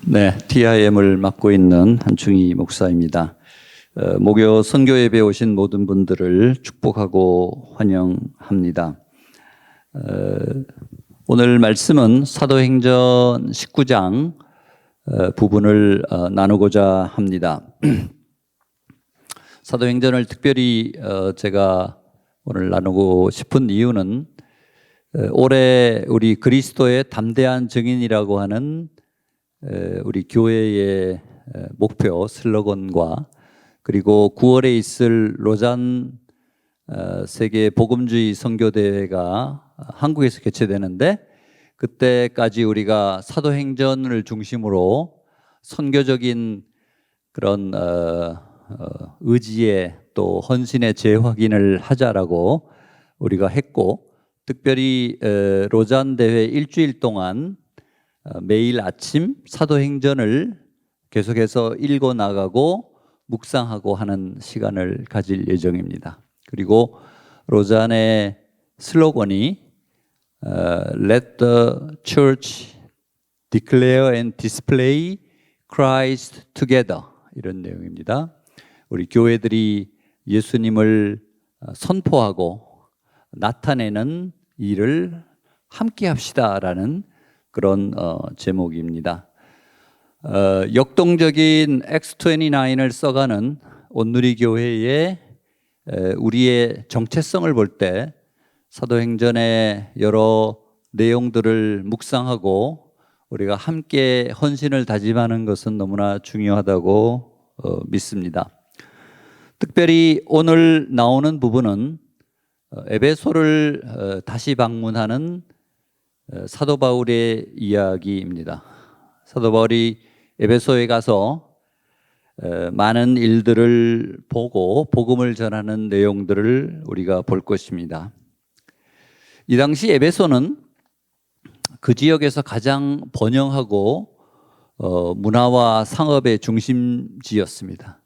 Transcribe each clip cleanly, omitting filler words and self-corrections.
네, TIM을 맡고 있는 한충희 목사입니다. 목요 선교 예배에 오신 모든 분들을 축복하고 환영합니다. 오늘 말씀은 사도행전 19장 부분을 나누고자 합니다. 사도행전을 특별히 제가 오늘 나누고 싶은 이유는 올해 우리 그리스도의 담대한 증인이라고 하는 우리 교회의 목표 슬로건과 그리고 9월에 있을 로잔 세계 복음주의 선교대회가 한국에서 개최되는데, 그때까지 우리가 사도행전을 중심으로 선교적인 그런 의지의 또 헌신의 재확인을 하자라고 우리가 했고, 특별히 로잔 대회 일주일 동안 매일 아침 사도행전을 계속해서 읽어 나가고 묵상하고 하는 시간을 가질 예정입니다. 그리고 로잔의 슬로건이 Let the church declare and display Christ together, 이런 내용입니다. 우리 교회들이 예수님을 선포하고 나타내는 일을 함께 합시다라는 그런 제목입니다. 역동적인 X29을 써가는 온누리 교회의 우리의 정체성을 볼 때 사도행전의 여러 내용들을 묵상하고 우리가 함께 헌신을 다짐하는 것은 너무나 중요하다고 믿습니다. 특별히 오늘 나오는 부분은 에베소를 다시 방문하는 사도 바울의 이야기입니다. 사도 바울이 에베소에 가서 많은 일들을 보고 복음을 전하는 내용들을 우리가 볼 것입니다. 이 당시 에베소는 그 지역에서 가장 번영하고 문화와 상업의 중심지였습니다.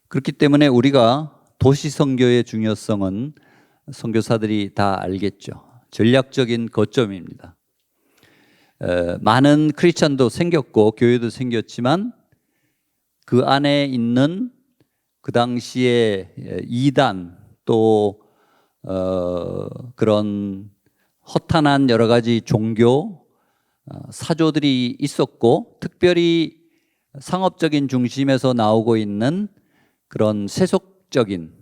그렇기 때문에 우리가 도시 선교의 중요성은 선교사들이 다 알겠죠. 전략적인 거점입니다. 많은 크리스천도 생겼고 교회도 생겼지만 그 안에 있는 그 당시에 이단 또 그런 허탄한 여러 가지 종교 사조들이 있었고, 특별히 상업적인 중심에서 나오고 있는 그런 세속적인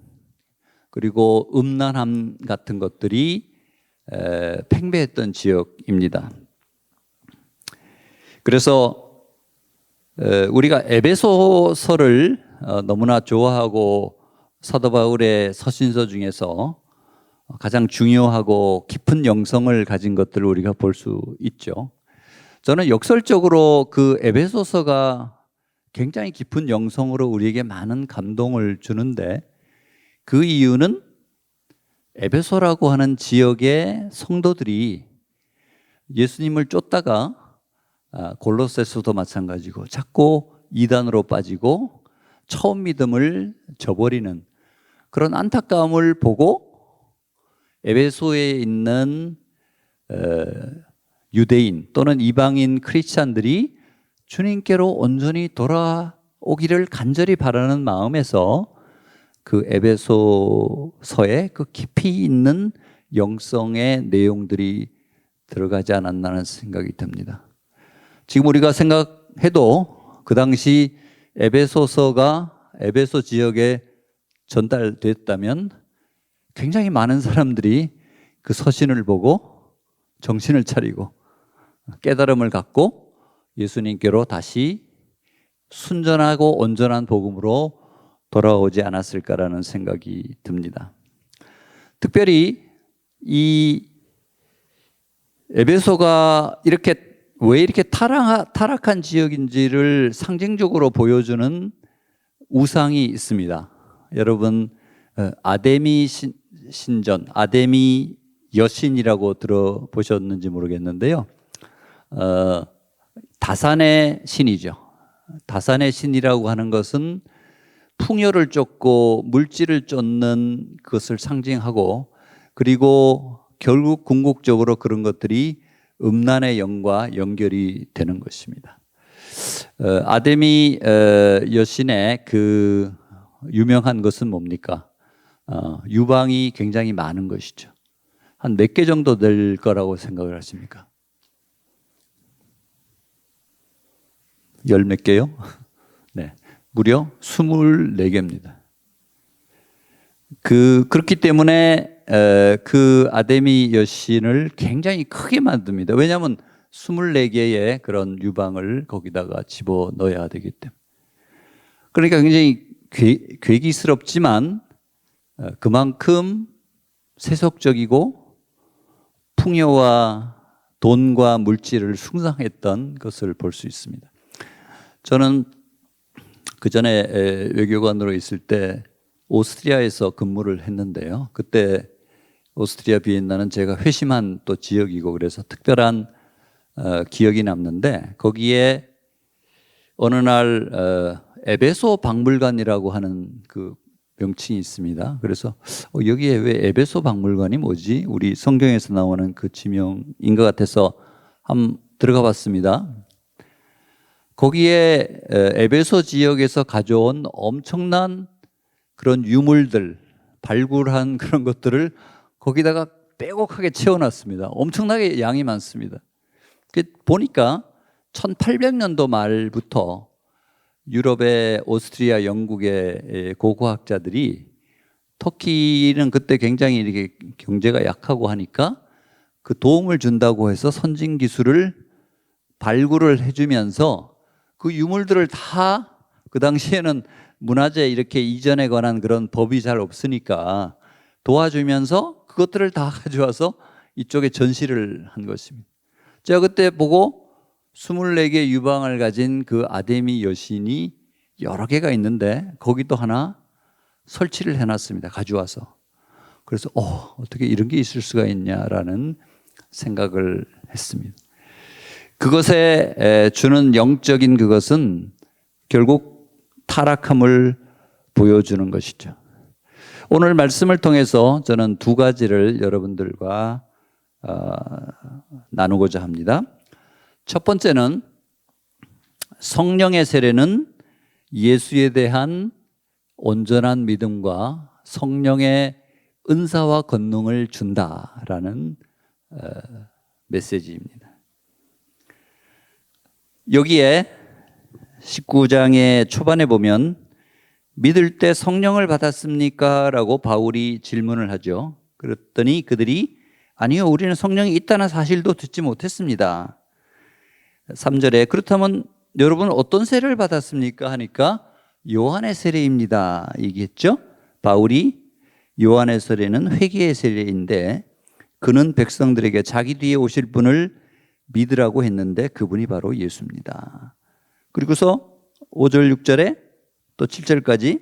그리고 음란함 같은 것들이 팽배했던 지역입니다. 그래서 우리가 에베소서를 너무나 좋아하고 사도 바울의 서신서 중에서 가장 중요하고 깊은 영성을 가진 것들을 우리가 볼 수 있죠. 저는 역설적으로 그 에베소서가 굉장히 깊은 영성으로 우리에게 많은 감동을 주는데, 그 이유는 에베소라고 하는 지역의 성도들이 예수님을 쫓다가 골로새서도 마찬가지고 자꾸 이단으로 빠지고 처음 믿음을 저버리는 그런 안타까움을 보고 에베소에 있는 유대인 또는 이방인 크리스찬들이 주님께로 온전히 돌아오기를 간절히 바라는 마음에서 그 에베소서에 그 깊이 있는 영성의 내용들이 들어가지 않았나는 생각이 듭니다. 지금 우리가 생각해도 그 당시 에베소서가 에베소 지역에 전달됐다면 굉장히 많은 사람들이 그 서신을 보고 정신을 차리고 깨달음을 갖고 예수님께로 다시 순전하고 온전한 복음으로 돌아오지 않았을까라는 생각이 듭니다. 특별히 이 에베소가 왜 이렇게 타락한 지역인지를 상징적으로 보여주는 우상이 있습니다. 여러분 아데미 신전, 아데미 여신이라고 들어보셨는지 모르겠는데요. 다산의 신이죠. 다산의 신이라고 하는 것은 풍요를 쫓고 물질을 쫓는 것을 상징하고, 그리고 결국 궁극적으로 그런 것들이 음란의 영과 연결이 되는 것입니다. 아데미 여신의 그 유명한 것은 뭡니까? 유방이 굉장히 많은 것이죠. 한 몇 개 정도 될 거라고 생각을 하십니까? 열 몇 개요? 네. 무려 24개입니다. 그렇기 때문에 그 아데미 여신을 굉장히 크게 만듭니다. 왜냐하면 24개의 그런 유방을 거기다가 집어 넣어야 되기 때문에. 그러니까 굉장히 괴기스럽지만 그만큼 세속적이고 풍요와 돈과 물질을 숭상했던 것을 볼 수 있습니다. 저는 그 전에 외교관으로 있을 때 오스트리아에서 근무를 했는데요. 그때 오스트리아 비엔나는 제가 회심한 또 지역이고 그래서 특별한 기억이 남는데 거기에 어느 날 에베소 박물관이라고 하는 그 명칭이 있습니다. 그래서 여기에 왜 에베소 박물관이 뭐지? 우리 성경에서 나오는 그 지명인 것 같아서 한번 들어가 봤습니다. 거기에 에베소 지역에서 가져온 엄청난 그런 유물들, 발굴한 그런 것들을 거기다가 빼곡하게 채워놨습니다. 엄청나게 양이 많습니다. 보니까 1800년도 말부터 유럽의 오스트리아, 영국의 고고학자들이 터키는 그때 굉장히 이렇게 경제가 약하고 하니까 그 도움을 준다고 해서 선진 기술을 발굴을 해주면서 그 유물들을 다 그 당시에는 문화재 이렇게 이전에 관한 그런 법이 잘 없으니까 도와주면서 그것들을 다 가져와서 이쪽에 전시를 한 것입니다. 제가 그때 보고 24개 유방을 가진 그 아데미 여신이 여러 개가 있는데 거기도 하나 설치를 해놨습니다. 가져와서. 그래서 어떻게 이런 게 있을 수가 있냐라는 생각을 했습니다. 그것에 주는 영적인 그것은 결국 타락함을 보여주는 것이죠. 오늘 말씀을 통해서 저는 두 가지를 여러분들과 나누고자 합니다. 첫 번째는 성령의 세례는 예수에 대한 온전한 믿음과 성령의 은사와 권능을 준다라는 메시지입니다. 여기에 19장의 초반에 보면 믿을 때 성령을 받았습니까? 라고 바울이 질문을 하죠. 그랬더니 그들이 아니요, 우리는 성령이 있다는 사실도 듣지 못했습니다. 3절에 그렇다면 여러분 어떤 세례를 받았습니까? 하니까 요한의 세례입니다 얘기했죠. 바울이 요한의 세례는 회개의 세례인데 그는 백성들에게 자기 뒤에 오실 분을 믿으라고 했는데 그분이 바로 예수입니다. 그리고서 5절 6절에 또 7절까지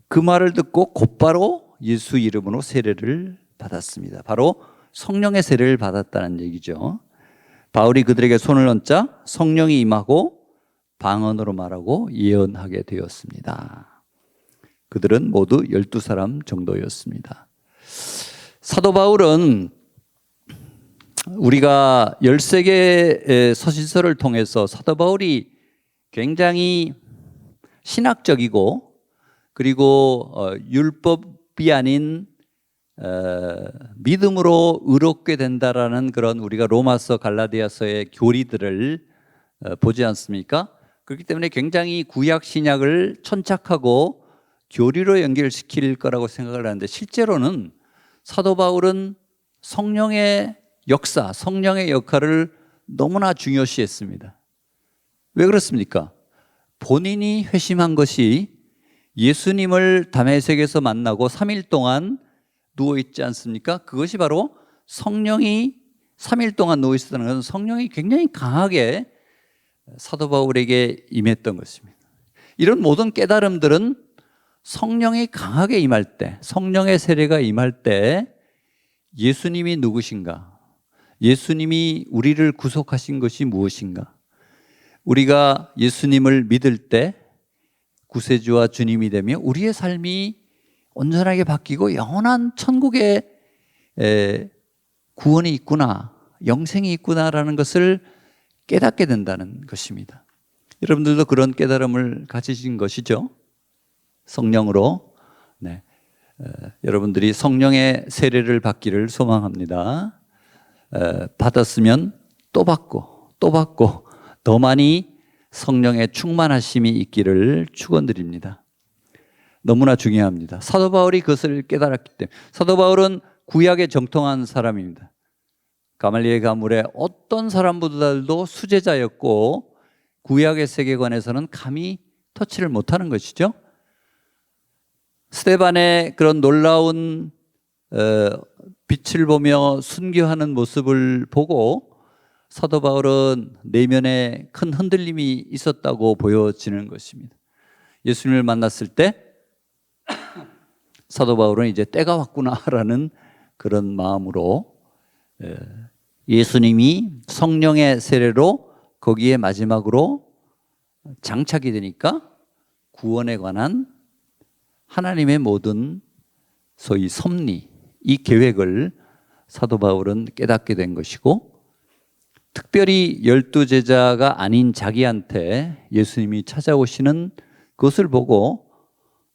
그 말을 듣고 곧바로 예수 이름으로 세례를 받았습니다. 바로 성령의 세례를 받았다는 얘기죠. 바울이 그들에게 손을 얹자 성령이 임하고 방언으로 말하고 예언하게 되었습니다. 그들은 모두 12사람 정도였습니다. 사도 바울은 우리가 13개의 서신서를 통해서 사도 바울이 굉장히 신학적이고 그리고 율법이 아닌 믿음으로 의롭게 된다라는 그런 우리가 로마서 갈라디아서의 교리들을 보지 않습니까? 그렇기 때문에 굉장히 구약 신약을 천착하고 교리로 연결시킬 거라고 생각을 하는데 실제로는 사도 바울은 성령의 역사, 성령의 역할을 너무나 중요시했습니다. 왜 그렇습니까? 본인이 회심한 것이 예수님을 다메섹에서 만나고 3일 동안 누워있지 않습니까? 그것이 바로 성령이 3일 동안 누워있었다는 것은 성령이 굉장히 강하게 사도 바울에게 임했던 것입니다. 이런 모든 깨달음들은 성령이 강하게 임할 때, 성령의 세례가 임할 때 예수님이 누구신가? 예수님이 우리를 구속하신 것이 무엇인가? 우리가 예수님을 믿을 때 구세주와 주님이 되며 우리의 삶이 온전하게 바뀌고 영원한 천국에 구원이 있구나, 영생이 있구나라는 것을 깨닫게 된다는 것입니다. 여러분들도 그런 깨달음을 가지신 것이죠? 성령으로. 네. 여러분들이 성령의 세례를 받기를 소망합니다. 받았으면 또 받고 또 받고 더 많이 성령의 충만하심이 있기를 축원드립니다. 너무나 중요합니다. 사도 바울이 그것을 깨달았기 때문에. 사도 바울은 구약에 정통한 사람입니다. 가말리엘 가문의 어떤 사람보다도 수제자였고 구약의 세계관에서는 감히 터치를 못하는 것이죠. 스데반의 그런 놀라운 빛을 보며 순교하는 모습을 보고 사도 바울은 내면에 큰 흔들림이 있었다고 보여지는 것입니다. 예수님을 만났을 때 사도 바울은 이제 때가 왔구나라는 그런 마음으로 예수님이 성령의 세례로 거기에 마지막으로 장착이 되니까 구원에 관한 하나님의 모든 소위 섭리, 이 계획을 사도 바울은 깨닫게 된 것이고, 특별히 12제자가 아닌 자기한테 예수님이 찾아오시는 그것을 보고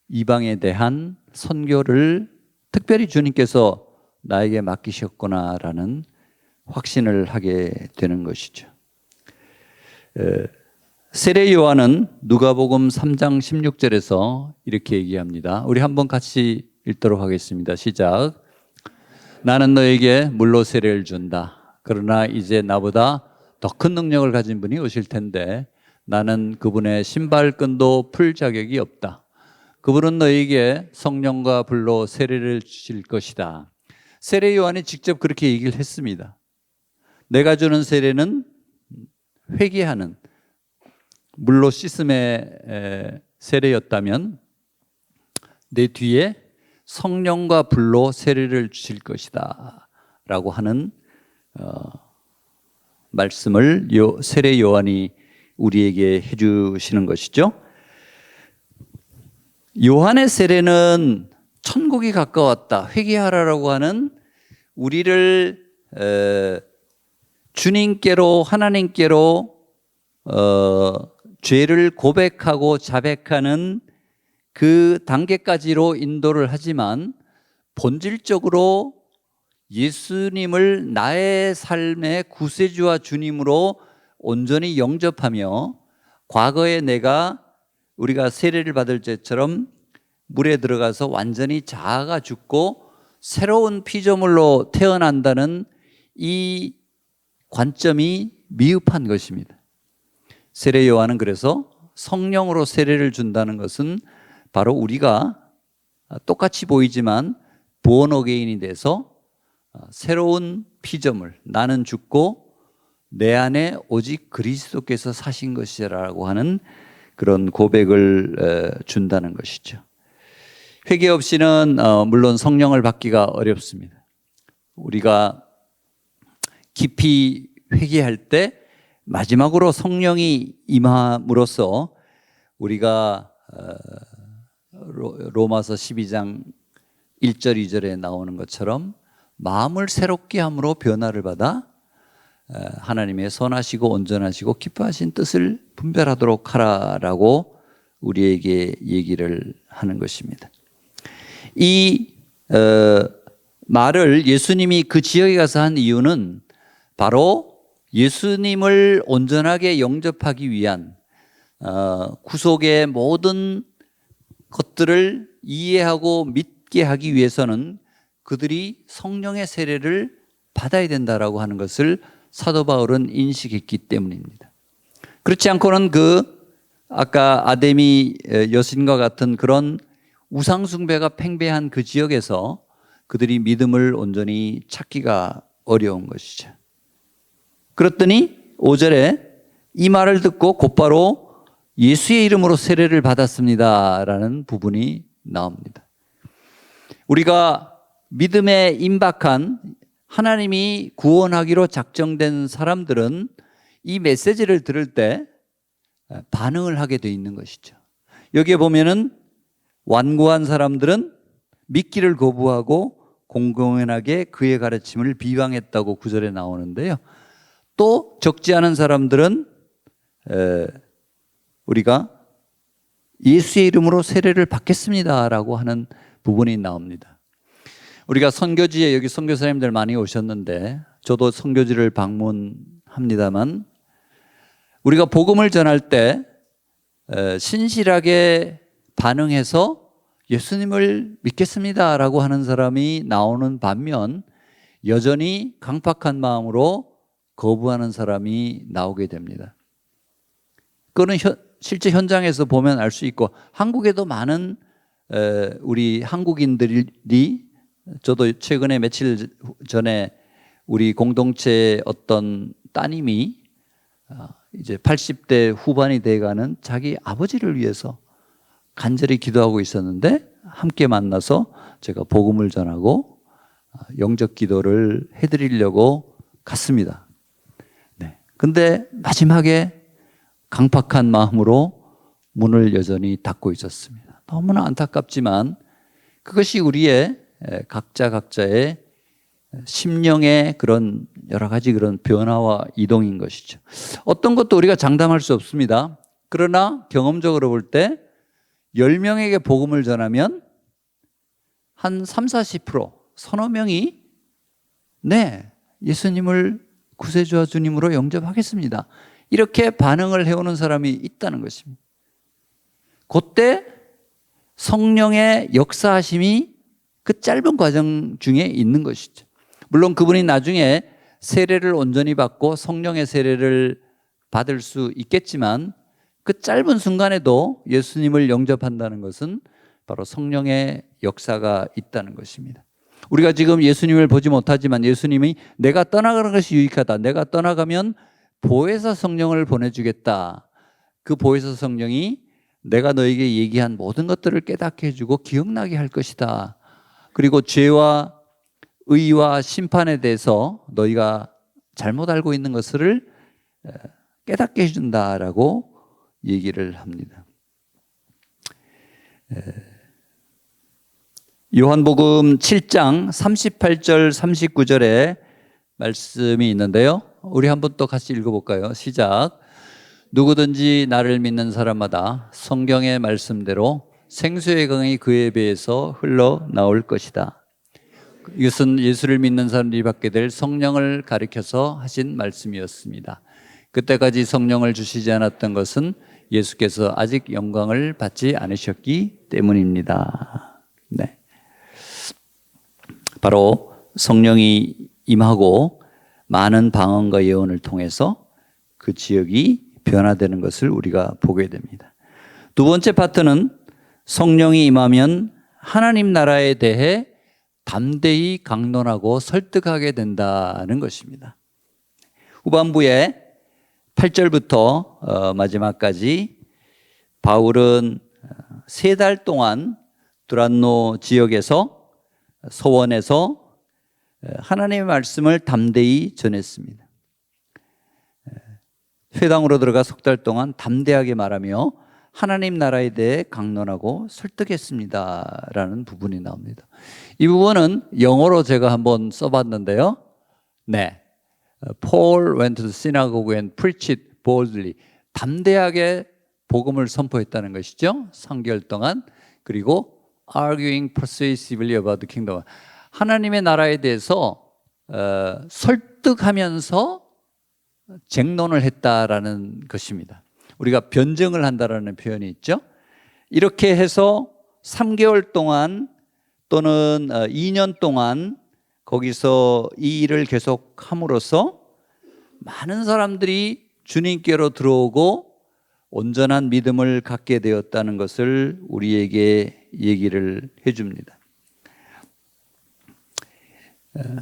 이방에 대한 선교를 특별히 주님께서 나에게 맡기셨구나라는 확신을 하게 되는 것이죠. 세례 요한은 누가복음 3장 16절에서 이렇게 얘기합니다. 우리 한번 같이 읽도록 하겠습니다. 시작. 나는 너에게 물로 세례를 준다. 그러나 이제 나보다 더 큰 능력을 가진 분이 오실 텐데 나는 그분의 신발끈도 풀 자격이 없다. 그분은 너에게 성령과 불로 세례를 주실 것이다. 세례 요한이 직접 그렇게 얘기를 했습니다. 내가 주는 세례는 회개하는 물로 씻음의 세례였다면 내 뒤에 성령과 불로 세례를 주실 것이다 라고 하는 말씀을 세례 요한이 우리에게 해주시는 것이죠. 요한의 세례는 천국이 가까웠다, 회개하라라고 하는 우리를 주님께로, 하나님께로 죄를 고백하고 자백하는 그 단계까지로 인도를 하지만 본질적으로 예수님을 나의 삶의 구세주와 주님으로 온전히 영접하며 과거에 우리가 세례를 받을 때처럼 물에 들어가서 완전히 자아가 죽고 새로운 피조물로 태어난다는 이 관점이 미흡한 것입니다. 세례 요한은 그래서 성령으로 세례를 준다는 것은 바로 우리가 똑같이 보이지만 born again이 돼서 새로운 피조물, 나는 죽고 내 안에 오직 그리스도께서 사신 것이라고 하는 그런 고백을 준다는 것이죠. 회개 없이는 물론 성령을 받기가 어렵습니다. 우리가 깊이 회개할 때 마지막으로 성령이 임함으로써 우리가 로마서 12장 1절 2절에 나오는 것처럼 마음을 새롭게 함으로 변화를 받아 하나님의 선하시고 온전하시고 기뻐하신 뜻을 분별하도록 하라라고 우리에게 얘기를 하는 것입니다. 이 말을 예수님이 그 지역에 가서 한 이유는 바로 예수님을 온전하게 영접하기 위한 구속의 모든 것들을 이해하고 믿게 하기 위해서는 그들이 성령의 세례를 받아야 된다라고 하는 것을 사도 바울은 인식했기 때문입니다. 그렇지 않고는 아까 아데미 여신과 같은 그런 우상숭배가 팽배한 그 지역에서 그들이 믿음을 온전히 찾기가 어려운 것이죠. 그랬더니 5절에 이 말을 듣고 곧바로 예수의 이름으로 세례를 받았습니다라는 부분이 나옵니다. 우리가 믿음에 임박한 하나님이 구원하기로 작정된 사람들은 이 메시지를 들을 때 반응을 하게 돼 있는 것이죠. 여기에 보면은 완고한 사람들은 믿기를 거부하고 공공연하게 그의 가르침을 비방했다고 9절에 나오는데요. 또 적지 않은 사람들은 우리가 예수의 이름으로 세례를 받겠습니다라고 하는 부분이 나옵니다. 우리가 선교지에 여기 선교사님들 많이 오셨는데 저도 선교지를 방문합니다만 우리가 복음을 전할 때 신실하게 반응해서 예수님을 믿겠습니다라고 하는 사람이 나오는 반면 여전히 강팍한 마음으로 거부하는 사람이 나오게 됩니다. 그거는 실제 현장에서 보면 알 수 있고 한국에도 많은 우리 한국인들이 저도 최근에 며칠 전에 우리 공동체의 어떤 따님이 이제 80대 후반이 돼가는 자기 아버지를 위해서 간절히 기도하고 있었는데 함께 만나서 제가 복음을 전하고 영접 기도를 해드리려고 갔습니다. 네. 근데 마지막에 강팍한 마음으로 문을 여전히 닫고 있었습니다. 너무나 안타깝지만 그것이 우리의 각자의 심령의 그런 여러 가지 그런 변화와 이동인 것이죠. 어떤 것도 우리가 장담할 수 없습니다. 그러나 경험적으로 볼 때 10명에게 복음을 전하면 한 30-40% 서너 명이 네, 예수님을 구세주와 주님으로 영접하겠습니다. 이렇게 반응을 해오는 사람이 있다는 것입니다. 그때 성령의 역사하심이 그 짧은 과정 중에 있는 것이죠. 물론 그분이 나중에 세례를 온전히 받고 성령의 세례를 받을 수 있겠지만 그 짧은 순간에도 예수님을 영접한다는 것은 바로 성령의 역사가 있다는 것입니다. 우리가 지금 예수님을 보지 못하지만 예수님이 내가 떠나가는 것이 유익하다. 내가 떠나가면 보혜사 성령을 보내주겠다. 그 보혜사 성령이 내가 너에게 얘기한 모든 것들을 깨닫게 해주고 기억나게 할 것이다. 그리고 죄와 의와 심판에 대해서 너희가 잘못 알고 있는 것을 깨닫게 해준다라고 얘기를 합니다. 요한복음 7장 38절 39절에 말씀이 있는데요. 우리 한번 또 같이 읽어볼까요? 시작. 누구든지 나를 믿는 사람마다 성경의 말씀대로 생수의 강이 그에 비해서 흘러나올 것이다. 이것은 예수를 믿는 사람들이 받게 될 성령을 가리켜서 하신 말씀이었습니다. 그때까지 성령을 주시지 않았던 것은 예수께서 아직 영광을 받지 않으셨기 때문입니다. 네. 바로 성령이 임하고 많은 방언과 예언을 통해서 그 지역이 변화되는 것을 우리가 보게 됩니다. 두 번째 파트는 성령이 임하면 하나님 나라에 대해 담대히 강론하고 설득하게 된다는 것입니다. 후반부에 8절부터 마지막까지 바울은 3달 동안 두란노 지역에서 소원에서 하나님의 말씀을 담대히 전했습니다. 회당으로 들어가 6달 동안 담대하게 말하며 하나님 나라에 대해 강론하고 설득했습니다 라는 부분이 나옵니다. 이 부분은 영어로 제가 한번 써봤는데요. 네, Paul went to the synagogue and preached boldly. 담대하게 복음을 선포했다는 것이죠. 3개월 동안. 그리고 arguing persuasively about the kingdom. 하나님의 나라에 대해서 설득하면서 쟁론을 했다라는 것입니다. 우리가 변증을 한다라는 표현이 있죠. 이렇게 해서 3개월 동안 또는 2년 동안 거기서 이 일을 계속 함으로써 많은 사람들이 주님께로 들어오고 온전한 믿음을 갖게 되었다는 것을 우리에게 얘기를 해줍니다.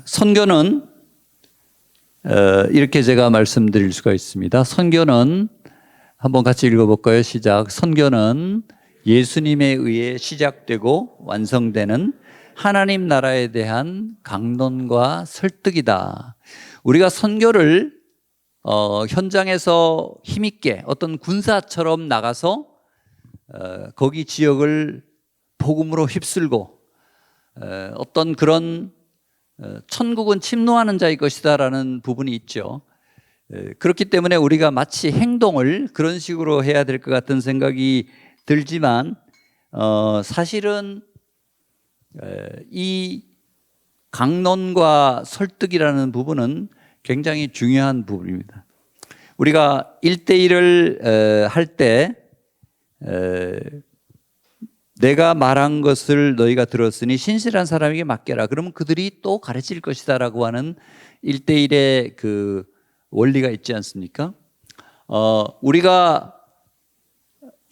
선교는 이렇게 제가 말씀드릴 수가 있습니다. 선교는 한번 같이 읽어볼까요? 시작. 선교는 예수님에 의해 시작되고 완성되는 하나님 나라에 대한 강론과 설득이다. 우리가 선교를 현장에서 힘있게 어떤 군사처럼 나가서 거기 지역을 복음으로 휩쓸고 어떤 그런 천국은 침노하는 자의 것이다 라는 부분이 있죠. 그렇기 때문에 우리가 마치 행동을 그런 식으로 해야 될 것 같은 생각이 들지만 사실은 이 강론과 설득이라는 부분은 굉장히 중요한 부분입니다. 우리가 1대1을 할 때 내가 말한 것을 너희가 들었으니 신실한 사람에게 맡겨라. 그러면 그들이 또 가르칠 것이다라고 하는 1대1의 그 원리가 있지 않습니까? 우리가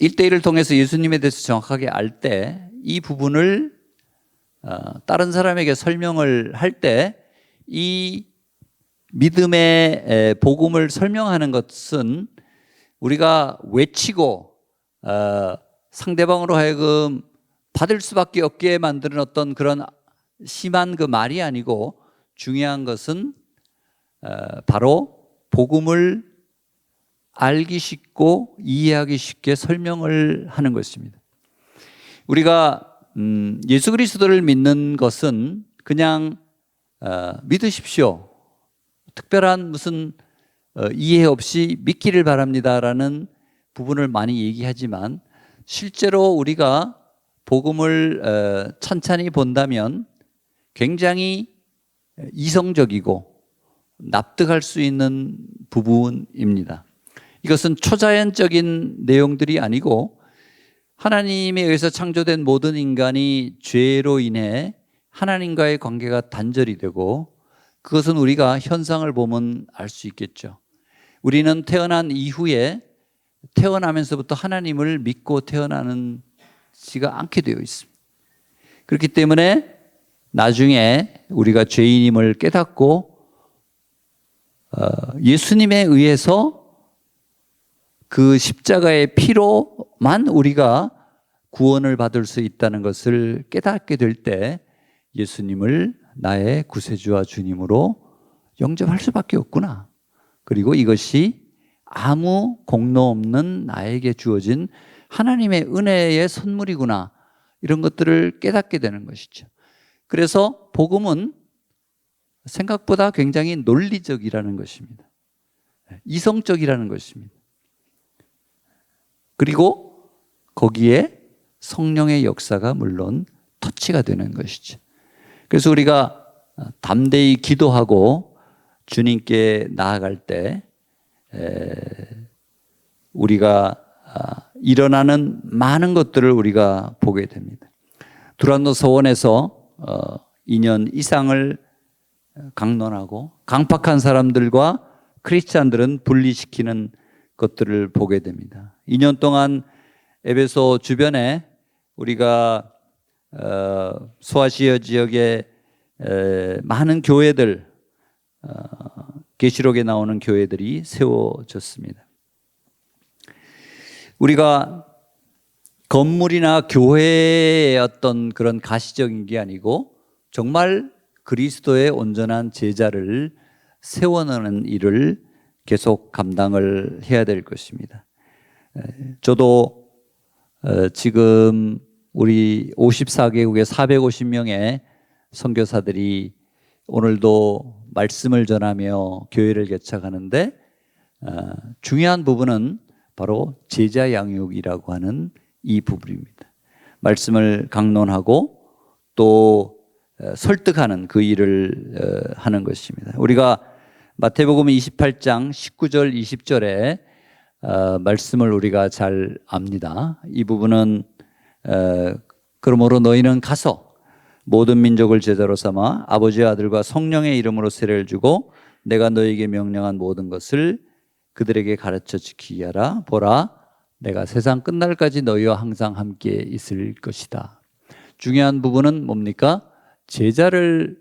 1대1을 통해서 예수님에 대해서 정확하게 알 때 이 부분을 다른 사람에게 설명을 할 때 이 믿음의 복음을 설명하는 것은 우리가 외치고 상대방으로 하여금 받을 수밖에 없게 만드는 어떤 그런 심한 그 말이 아니고 중요한 것은 바로 복음을 알기 쉽고 이해하기 쉽게 설명을 하는 것입니다. 우리가 예수 그리스도를 믿는 것은 그냥 믿으십시오. 특별한 무슨 이해 없이 믿기를 바랍니다라는 부분을 많이 얘기하지만 실제로 우리가 복음을 찬찬히 본다면 굉장히 이성적이고 납득할 수 있는 부분입니다. 이것은 초자연적인 내용들이 아니고 하나님에 의해서 창조된 모든 인간이 죄로 인해 하나님과의 관계가 단절이 되고 그것은 우리가 현상을 보면 알 수 있겠죠. 우리는 태어난 이후에 태어나면서부터 하나님을 믿고 태어나지가 않게 되어 있습니다. 그렇기 때문에 나중에 우리가 죄인임을 깨닫고 예수님에 의해서 그 십자가의 피로만 우리가 구원을 받을 수 있다는 것을 깨닫게 될 때 예수님을 나의 구세주와 주님으로 영접할 수밖에 없구나. 그리고 이것이 아무 공로 없는 나에게 주어진 하나님의 은혜의 선물이구나. 이런 것들을 깨닫게 되는 것이죠. 그래서 복음은 생각보다 굉장히 논리적이라는 것입니다. 이성적이라는 것입니다. 그리고 거기에 성령의 역사가 물론 터치가 되는 것이죠. 그래서 우리가 담대히 기도하고 주님께 나아갈 때 우리가 일어나는 많은 것들을 우리가 보게 됩니다. 두란노 서원에서 2년 이상을 강론하고 강팍한 사람들과 크리스찬들은 분리시키는 것들을 보게 됩니다. 2년 동안 에베소 주변에 우리가 소아시아 지역에 많은 교회들, 계시록에 나오는 교회들이 세워졌습니다. 우리가 건물이나 교회의 어떤 그런 가시적인 게 아니고 정말 그리스도의 온전한 제자를 세워내는 일을 계속 감당을 해야 될 것입니다. 저도 지금 우리 54개국의 450명의 선교사들이 오늘도 말씀을 전하며 교회를 개척하는데 중요한 부분은 바로 제자 양육이라고 하는 이 부분입니다. 말씀을 강론하고 또 설득하는 그 일을 하는 것입니다. 우리가 마태복음 28장 19절 20절에 말씀을 우리가 잘 압니다. 이 부분은 그러므로 너희는 가서 모든 민족을 제자로 삼아 아버지와 아들과 성령의 이름으로 세례를 주고 내가 너희에게 명령한 모든 것을 그들에게 가르쳐 지키게 하라. 보라, 내가 세상 끝날까지 너희와 항상 함께 있을 것이다. 중요한 부분은 뭡니까? 제자를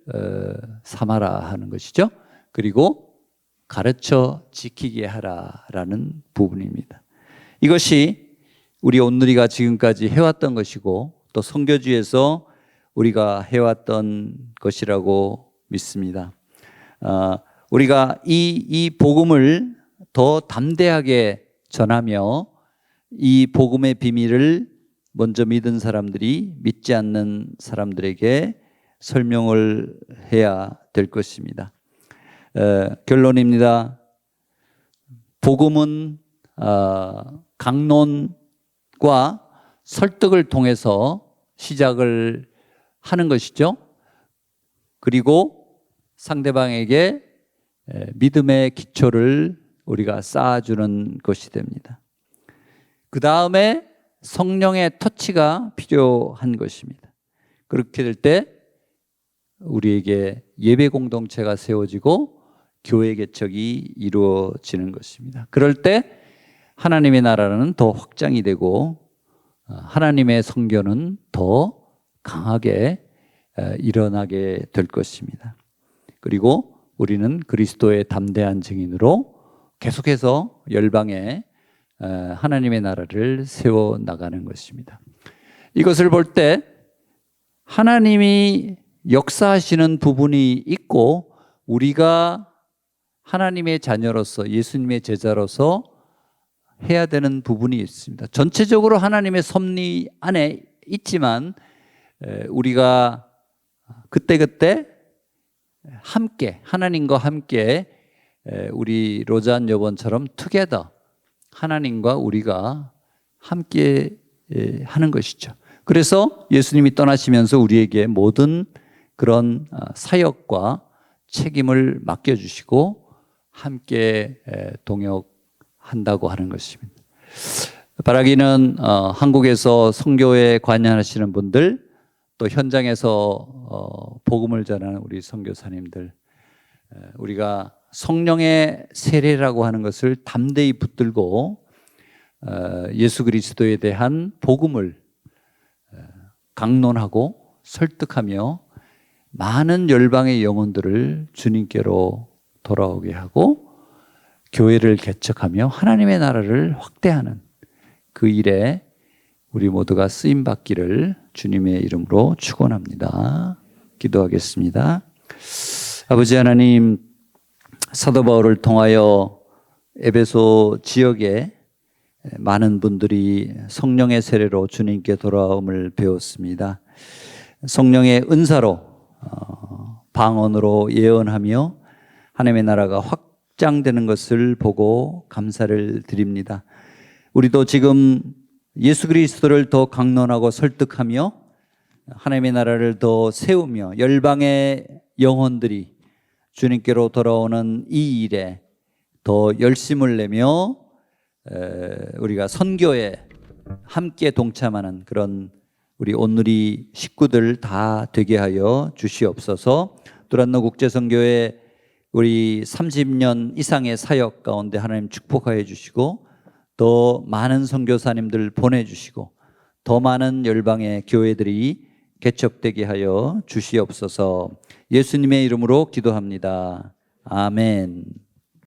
삼아라 하는 것이죠. 그리고 가르쳐 지키게 하라라는 부분입니다. 이것이 우리 온누리가 지금까지 해왔던 것이고 또 선교지에서 우리가 해왔던 것이라고 믿습니다. 우리가 이 복음을 더 담대하게 전하며 이 복음의 비밀을 먼저 믿은 사람들이 믿지 않는 사람들에게 설명을 해야 될 것입니다. 결론입니다. 복음은 강론과 설득을 통해서 시작을 하는 것이죠. 그리고 상대방에게 믿음의 기초를 우리가 쌓아주는 것이 됩니다. 그 다음에 성령의 터치가 필요한 것입니다. 그렇게 될 때 우리에게 예배 공동체가 세워지고 교회 개척이 이루어지는 것입니다. 그럴 때 하나님의 나라는 더 확장이 되고 하나님의 선교는 더 강하게 일어나게 될 것입니다. 그리고 우리는 그리스도의 담대한 증인으로 계속해서 열방에 하나님의 나라를 세워나가는 것입니다. 이것을 볼 때 하나님이 역사하시는 부분이 있고 우리가 하나님의 자녀로서 예수님의 제자로서 해야 되는 부분이 있습니다. 전체적으로 하나님의 섭리 안에 있지만 우리가 그때그때 함께 하나님과 함께 우리 로잔 여번처럼 투게더 하나님과 우리가 함께 하는 것이죠. 그래서 예수님이 떠나시면서 우리에게 모든 그런 사역과 책임을 맡겨주시고 함께 동역한다고 하는 것입니다. 바라기는 한국에서 선교에 관여하시는 분들, 또 현장에서 복음을 전하는 우리 선교사님들, 우리가 성령의 세례라고 하는 것을 담대히 붙들고 예수 그리스도에 대한 복음을 강론하고 설득하며 많은 열방의 영혼들을 주님께로 돌아오게 하고 교회를 개척하며 하나님의 나라를 확대하는 그 일에 우리 모두가 쓰임받기를 주님의 이름으로 축원합니다. 기도하겠습니다. 아버지 하나님, 사도 바울을 통하여 에베소 지역에 많은 분들이 성령의 세례로 주님께 돌아옴을 배웠습니다. 성령의 은사로 방언으로 예언하며 하나님의 나라가 확장되는 것을 보고 감사를 드립니다. 우리도 지금 예수 그리스도를 더 강론하고 설득하며 하나님의 나라를 더 세우며 열방의 영혼들이 주님께로 돌아오는 이 일에 더 열심을 내며 우리가 선교에 함께 동참하는 그런 우리 온누리 식구들 다 되게 하여 주시옵소서. 두란노 국제선교회 우리 30년 이상의 사역 가운데 하나님 축복하여 주시고 더 많은 선교사님들 보내주시고 더 많은 열방의 교회들이 개척되게 하여 주시옵소서. 예수님의 이름으로 기도합니다. 아멘.